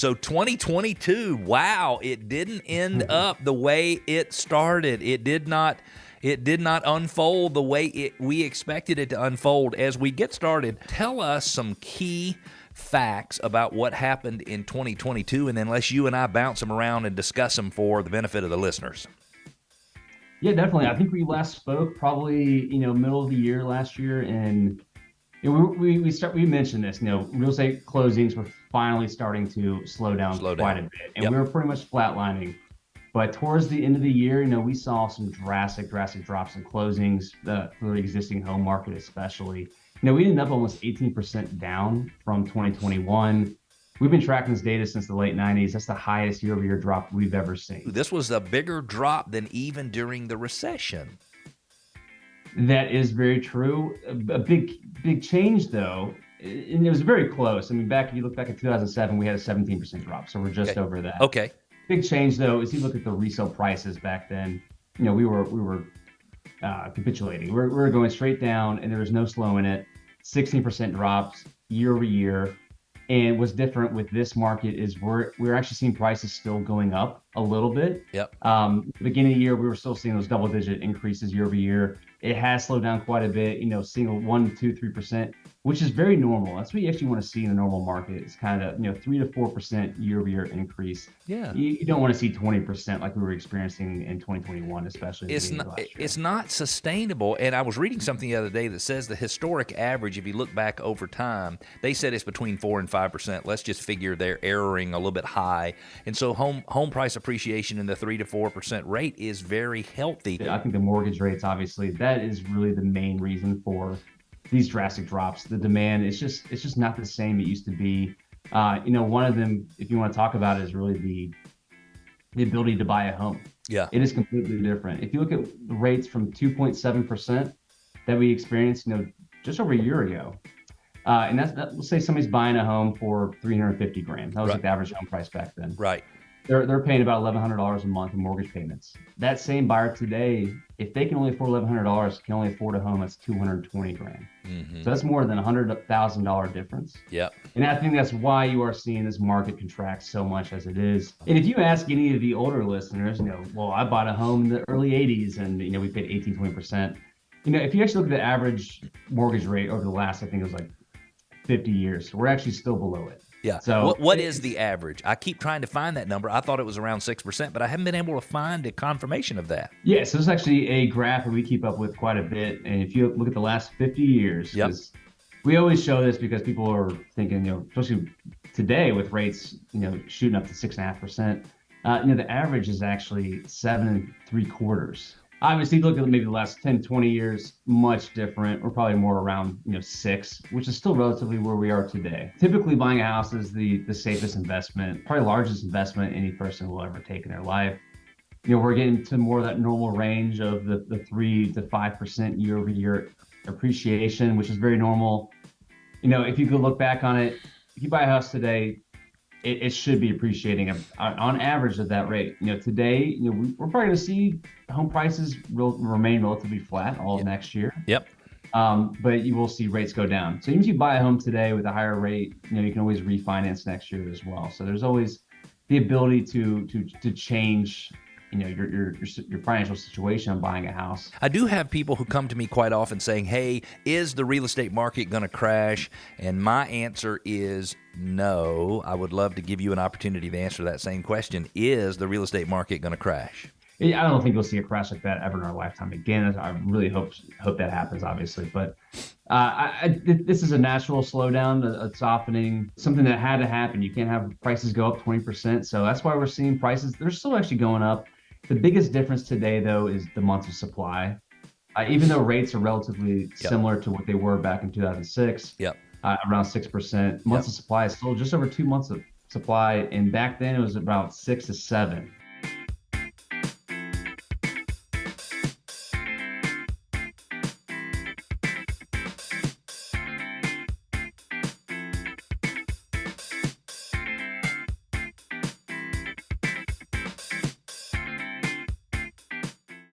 So 2022, wow, it didn't end up the way it started. It did not unfold the way we expected it to unfold. As we get started, tell us some key facts about what happened in 2022, and then let's you and I bounce them around and discuss them for the benefit of the listeners. Yeah, definitely. I think we last spoke probably, middle of the year last year, and we mentioned this. Real estate closings were finally starting to slow down quite a bit, and we were pretty much flatlining. But towards the end of the year, we saw some drastic drops in closings for the existing home market, especially. We ended up almost 18% down from 2021. We've been tracking this data since the late 90s. That's the highest year-over-year drop we've ever seen. This was a bigger drop than even during the recession. That is very true. A big change, though, and it was very close. I mean, if you look back at 2007, we had a 17% drop, so we're just over that. Okay. Big change, though, is you look at the resale prices back then. We were capitulating. We were going straight down, and there was no slowing it. 16% drops year over year. And what's different with this market is we're actually seeing prices still going up a little bit. Yep. Beginning of the year, we were still seeing those double-digit increases year over year. It has slowed down quite a bit, seeing 1, 2, 3%, which is very normal. That's what you actually want to see in a normal market. It's kind of, 3 to 4% year-over-year increase. Yeah. You don't want to see 20% like we were experiencing in 2021, especially. It's not sustainable. And I was reading something the other day that says the historic average, if you look back over time, they said it's between 4 and 5%. Let's just figure they're erroring a little bit high. And so home price appreciation in the 3 to 4% rate is very healthy. I think the mortgage rates, obviously, that is really the main reason for these drastic drops. The demand it's just not the same it used to be. One of them, if you want to talk about it, is really the ability to buy a home. Yeah. It is completely different. If you look at the rates from 2.7% that we experienced, just over a year ago, and let's say somebody's buying a home for $350,000. That was like the average home price back then. Right. They're paying about $1,100 a month in mortgage payments. That same buyer today, if they can only afford $1,100, can only afford a home that's $220,000. Mm-hmm. So that's more than $100,000 difference. Yep. And I think that's why you are seeing this market contract so much as it is. And if you ask any of the older listeners, well, I bought a home in the early 80s and, we paid 18, 20%. If you actually look at the average mortgage rate over the last, I think it was like 50 years, we're actually still below it. Yeah. So what is the average? I keep trying to find that number. I thought it was around 6%, but I haven't been able to find a confirmation of that. Yeah, so it's actually a graph that we keep up with quite a bit. And if you look at the last 50 years, we always show this because people are thinking, especially today with rates, shooting up to 6.5%, the average is actually 7.75%. Obviously, look at maybe the last 10, 20 years, much different. We're probably more around 6, which is still relatively where we are today. Typically, buying a house is the safest investment, probably largest investment any person will ever take in their life. We're getting to more of that normal range of the 3 to 5% year over year appreciation, which is very normal. If you could look back on it, if you buy a house today, it should be appreciating on average at that rate. Today, we're probably going to see home prices remain relatively flat all of next year. Yep. But you will see rates go down. So even if you buy a home today with a higher rate, you can always refinance next year as well. So there's always the ability to change your financial situation on buying a house. I do have people who come to me quite often saying, hey, is the real estate market going to crash? And my answer is no. I would love to give you an opportunity to answer that same question. Is the real estate market going to crash? I don't think we'll see a crash like that ever in our lifetime again. I really hope that happens, obviously. But this is a natural slowdown, a softening, something that had to happen. You can't have prices go up 20%. So that's why we're seeing prices. They're still actually going up. The biggest difference today, though, is the months of supply. Even though rates are relatively similar to what they were back in 2006, around 6%, months of supply is still just over 2 months of supply. And back then, it was about 6 to 7.